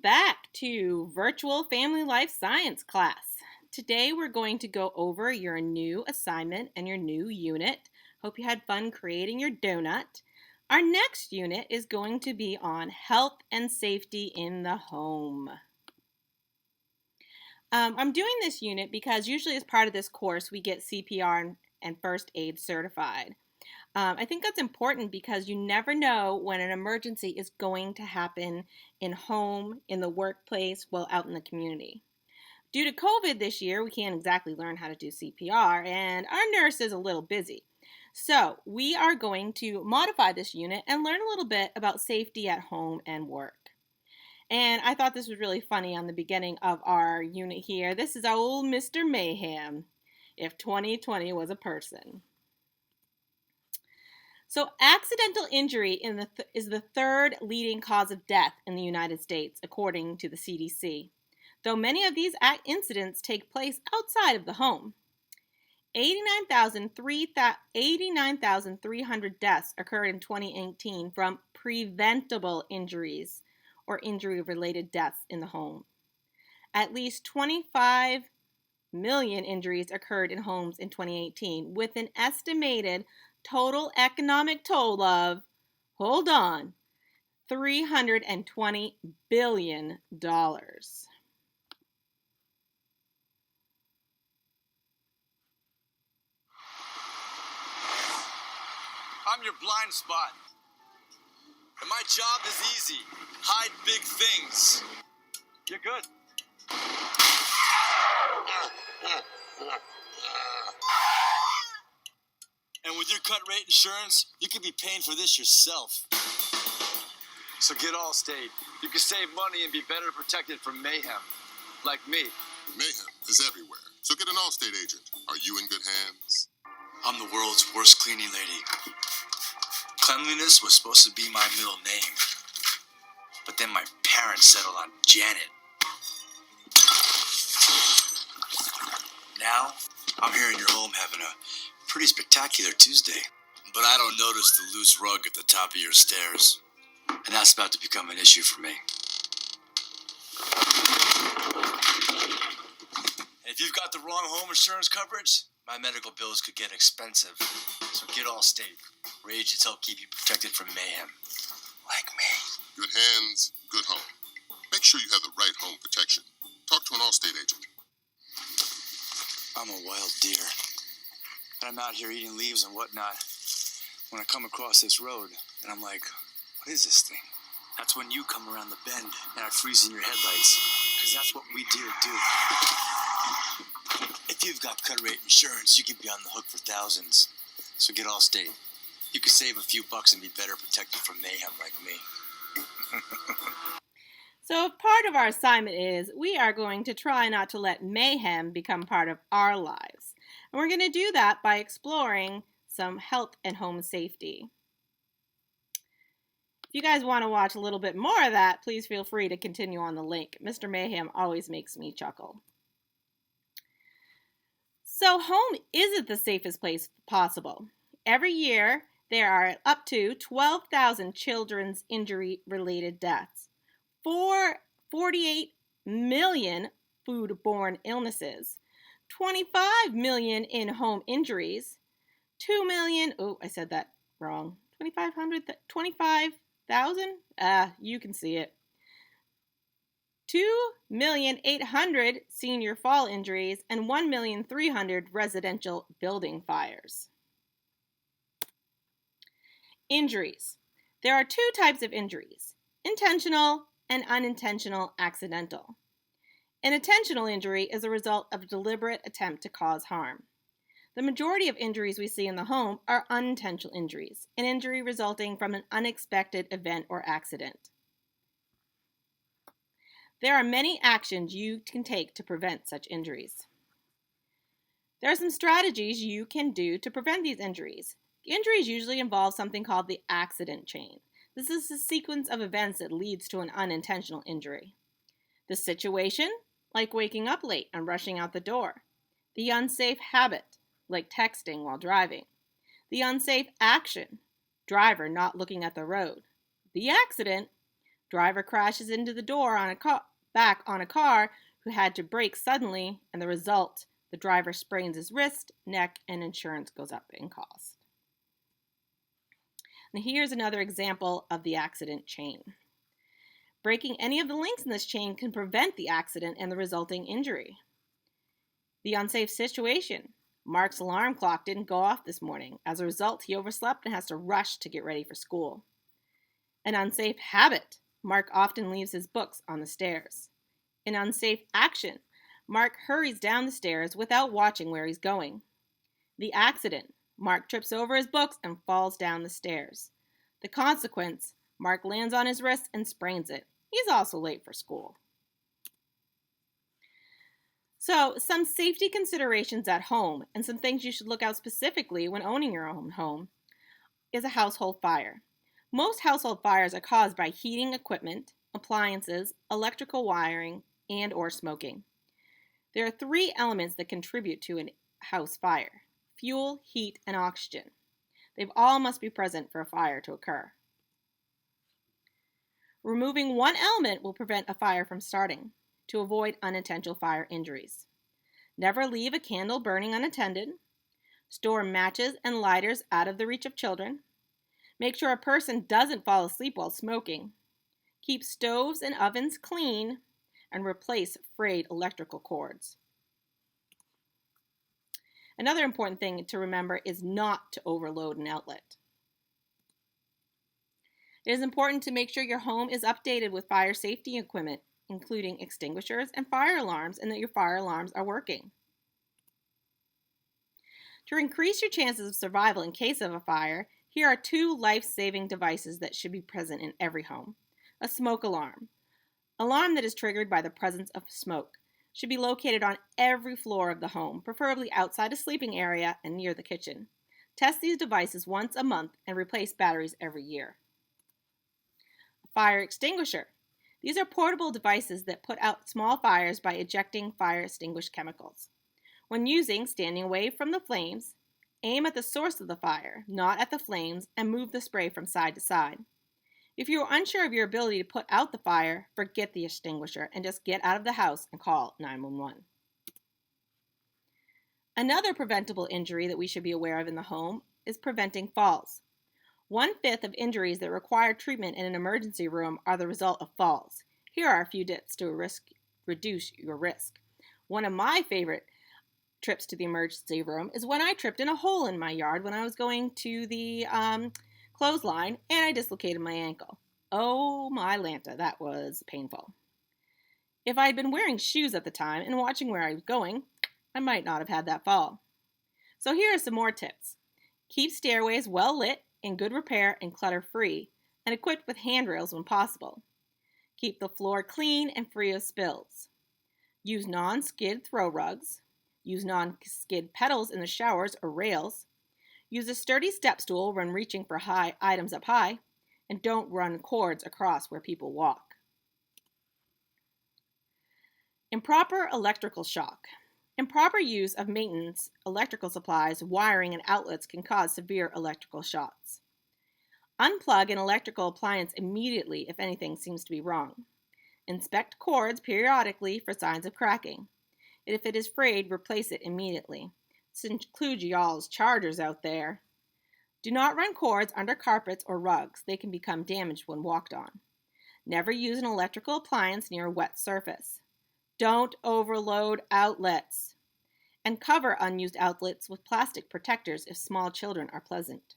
back to Virtual Family Life Science class. Today we're going to go over your new assignment and your new unit. Hope you had fun creating your donut. Our next unit is going to be on health and safety in the home. I'm doing this unit because usually as part of this course we get CPR and first aid certified. I think that's important because you never know when an emergency is going to happen in home, in the workplace, well, out in the community. Due to COVID this year, we can't exactly learn how to do CPR, and our nurse is a little busy. So we are going to modify this unit and learn a little bit about safety at home and work. And I thought this was really funny on the beginning of our unit here. This is old Mr. Mayhem, if 2020 was a person. So accidental injury is the third leading cause of death in the United States, according to the CDC, though many of these incidents take place outside of the home. 89,300 deaths occurred in 2018 from preventable injuries or injury-related deaths in the home. At least 25 million injuries occurred in homes in 2018, with an estimated total economic toll of, hold on, $320 billion. I'm your blind spot. And my job is easy. Hide big things. You're good. And with your cut rate insurance, you can be paying for this yourself. So get Allstate. You can save money and be better protected from mayhem. Like me. Mayhem is everywhere. So get an Allstate agent. Are you in good hands? I'm the world's worst cleaning lady. Cleanliness was supposed to be my middle name. But then my parents settled on Janet. Now, I'm here in your home having a pretty spectacular Tuesday. But I don't notice the loose rug at the top of your stairs. And that's about to become an issue for me. If you've got the wrong home insurance coverage, my medical bills could get expensive. So get Allstate, where agents help keep you protected from mayhem. Like me. Good hands, good home. Make sure you have the right home protection. Talk to an Allstate agent. I'm a wild deer. And I'm out here eating leaves and whatnot when I come across this road. And I'm like, what is this thing? That's when you come around the bend and I freeze in your headlights. Because that's what we deer do. If you've got cut rate insurance, you can be on the hook for thousands. So get Allstate. You can save a few bucks and be better protected from mayhem like me. So part of our assignment is we are going to try not to let mayhem become part of our lives. And we're going to do that by exploring some health and home safety. If you guys want to watch a little bit more of that, please feel free to continue on the link. Mr. Mayhem always makes me chuckle. So home isn't the safest place possible. Every year, there are up to 12,000 children's injury-related deaths, 48 million food-borne illnesses, 25 million in-home injuries, 2 million, oh, I said that wrong, 25,000? You can see it. 2,800,000 senior fall injuries and 1,300,000 residential building fires. Injuries. There are two types of injuries, intentional and unintentional accidental. An intentional injury is a result of a deliberate attempt to cause harm. The majority of injuries we see in the home are unintentional injuries, an injury resulting from an unexpected event or accident. There are many actions you can take to prevent such injuries. There are some strategies you can do to prevent these injuries. Injuries usually involve something called the accident chain. This is a sequence of events that leads to an unintentional injury. The situation, like waking up late and rushing out the door. The unsafe habit, like texting while driving. The unsafe action, driver not looking at the road. The accident, Driver crashes into the door back on a car who had to brake suddenly, and the result, the driver sprains his wrist, neck, and insurance goes up in cost. And here's another example of the accident chain. Breaking any of the links in this chain can prevent the accident and the resulting injury. The unsafe situation. Mark's alarm clock didn't go off this morning. As a result, he overslept and has to rush to get ready for school. An unsafe habit. Mark often leaves his books on the stairs. An unsafe action. Mark hurries down the stairs without watching where he's going. The accident. Mark trips over his books and falls down the stairs. The consequence. Mark lands on his wrist and sprains it. He's also late for school. So, some safety considerations at home and some things you should look out specifically when owning your own home is a household fire. Most household fires are caused by heating equipment, appliances, electrical wiring, and or smoking. There are 3 elements that contribute to a house fire: fuel, heat, and oxygen. They all must be present for a fire to occur. Removing one element will prevent a fire from starting to avoid unintentional fire injuries. Never leave a candle burning unattended. Store matches and lighters out of the reach of children. Make sure a person doesn't fall asleep while smoking. Keep stoves and ovens clean, and replace frayed electrical cords. Another important thing to remember is not to overload an outlet. It is important to make sure your home is updated with fire safety equipment, including extinguishers and fire alarms, and that your fire alarms are working. To increase your chances of survival in case of a fire, here are 2 life-saving devices that should be present in every home. A smoke alarm. Alarm that is triggered by the presence of smoke should be located on every floor of the home, preferably outside a sleeping area and near the kitchen. Test these devices once a month and replace batteries every year. A fire extinguisher. These are portable devices that put out small fires by ejecting fire extinguished chemicals. When using, standing away from the flames, aim at the source of the fire, not at the flames, and move the spray from side to side. If you are unsure of your ability to put out the fire, forget the extinguisher and just get out of the house and call 911. Another preventable injury that we should be aware of in the home is preventing falls. 1/5 of injuries that require treatment in an emergency room are the result of falls. Here are a few tips to reduce your risk. One of my favorite trips to the emergency room is when I tripped in a hole in my yard when I was going to the clothesline and I dislocated my ankle. Oh my Lanta, that was painful. If I had been wearing shoes at the time and watching where I was going, I might not have had that fall. So here are some more tips. Keep stairways well lit, in good repair and clutter-free, and equipped with handrails when possible. Keep the floor clean and free of spills. Use non-skid throw rugs. Use non-skid pedals in the showers or rails. Use a sturdy step stool when reaching for high items up high, and don't run cords across where people walk. Improper electrical shock. Improper use of maintenance, electrical supplies, wiring, and outlets can cause severe electrical shocks. Unplug an electrical appliance immediately if anything seems to be wrong. Inspect cords periodically for signs of cracking. If it is frayed, replace it immediately. This includes y'all's chargers out there. Do not run cords under carpets or rugs. They can become damaged when walked on. Never use an electrical appliance near a wet surface. Don't overload outlets. And cover unused outlets with plastic protectors if small children are present.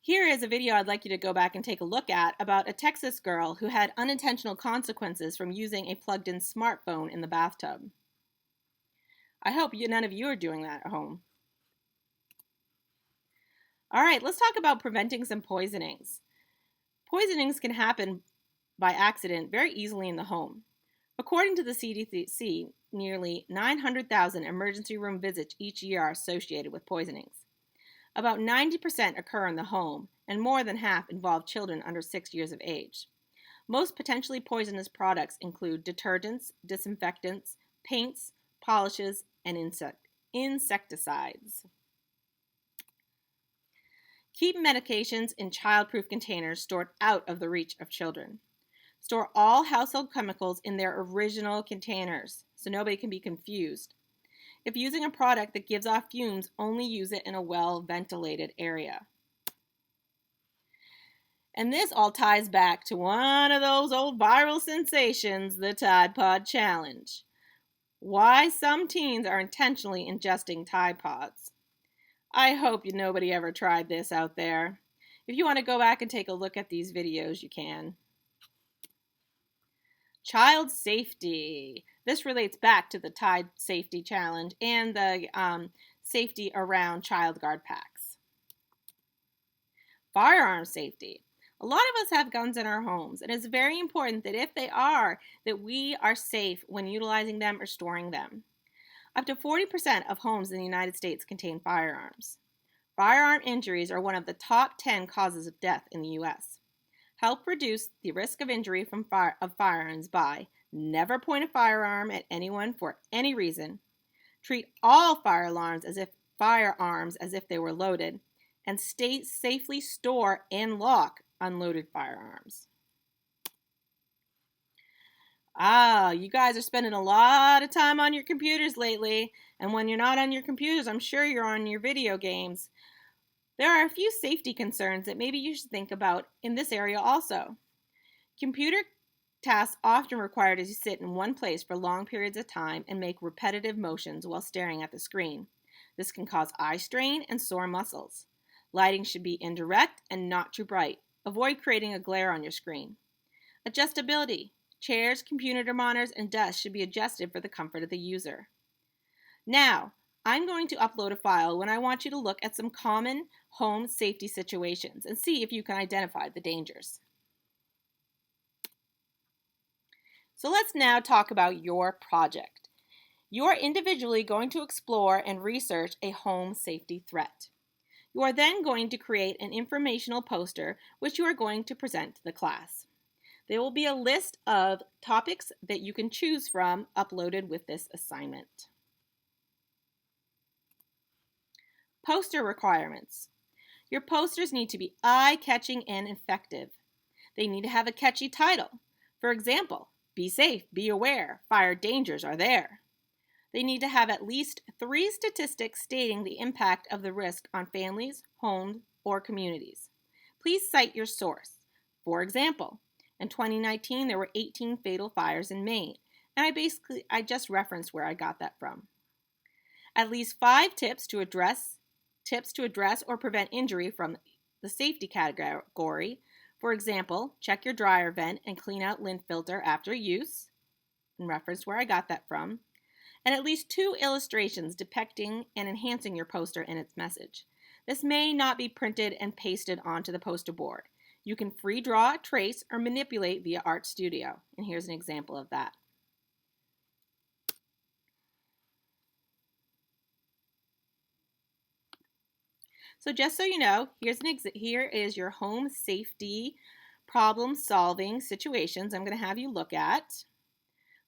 Here is a video I'd like you to go back and take a look at about a Texas girl who had unintentional consequences from using a plugged-in smartphone in the bathtub. I hope none of you are doing that at home. All right, let's talk about preventing some poisonings. Poisonings can happen by accident very easily in the home. According to the CDC, nearly 900,000 emergency room visits each year are associated with poisonings. About 90% occur in the home, and more than half involve children under 6 years of age. Most potentially poisonous products include detergents, disinfectants, paints, polishes, and insecticides. Keep medications in child-proof containers stored out of the reach of children. Store all household chemicals in their original containers so nobody can be confused. If using a product that gives off fumes, only use it in a well-ventilated area. And this all ties back to one of those old viral sensations, the Tide Pod Challenge. Why some teens are intentionally ingesting Tide Pods. I hope nobody ever tried this out there. If you want to go back and take a look at these videos, you can. Child safety. This relates back to the Tide Safety Challenge and the safety around child guard packs. Firearm safety. A lot of us have guns in our homes, and it's very important that if they are, that we are safe when utilizing them or storing them. Up to 40% of homes in the United States contain firearms. Firearm injuries are one of the top 10 causes of death in the U.S. Help reduce the risk of injury from firearms by never point a firearm at anyone for any reason, treat all firearms as if they were loaded, and safely store and lock unloaded firearms. You guys are spending a lot of time on your computers lately, and when you're not on your computers, I'm sure you're on your video games. There are a few safety concerns that maybe you should think about in this area also. Computer tasks often require you to sit in one place for long periods of time and make repetitive motions while staring at the screen. This can cause eye strain and sore muscles. Lighting should be indirect and not too bright. Avoid creating a glare on your screen. Adjustability. Chairs, computer monitors, and desks should be adjusted for the comfort of the user. Now, I'm going to upload a file when I want you to look at some common home safety situations and see if you can identify the dangers. So let's now talk about your project. You are individually going to explore and research a home safety threat. You are then going to create an informational poster which you are going to present to the class. There will be a list of topics that you can choose from uploaded with this assignment. Poster requirements. Your posters need to be eye-catching and effective. They need to have a catchy title. For example, be safe, be aware, fire dangers are there. They need to have at least 3 statistics stating the impact of the risk on families, homes, or communities. Please cite your source. For example, in 2019, there were 18 fatal fires in Maine, and I just referenced where I got that from. At least 5 tips to address or prevent injury from the safety category. For example, check your dryer vent and clean out lint filter after use, in reference where I got that from. And at least 2 illustrations depicting and enhancing your poster and its message. This may not be printed and pasted onto the poster board. You can free draw, trace, or manipulate via Art Studio. And here's an example of that. So just so you know, here is your home safety problem solving situations I'm going to have you look at.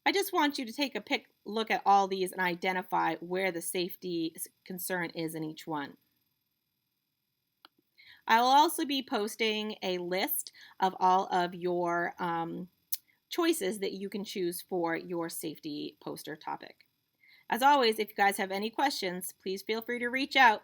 I just want you to take a look at all these and identify where the safety concern is in each one. I will also be posting a list of all of your choices that you can choose for your safety poster topic. As always, if you guys have any questions, please feel free to reach out.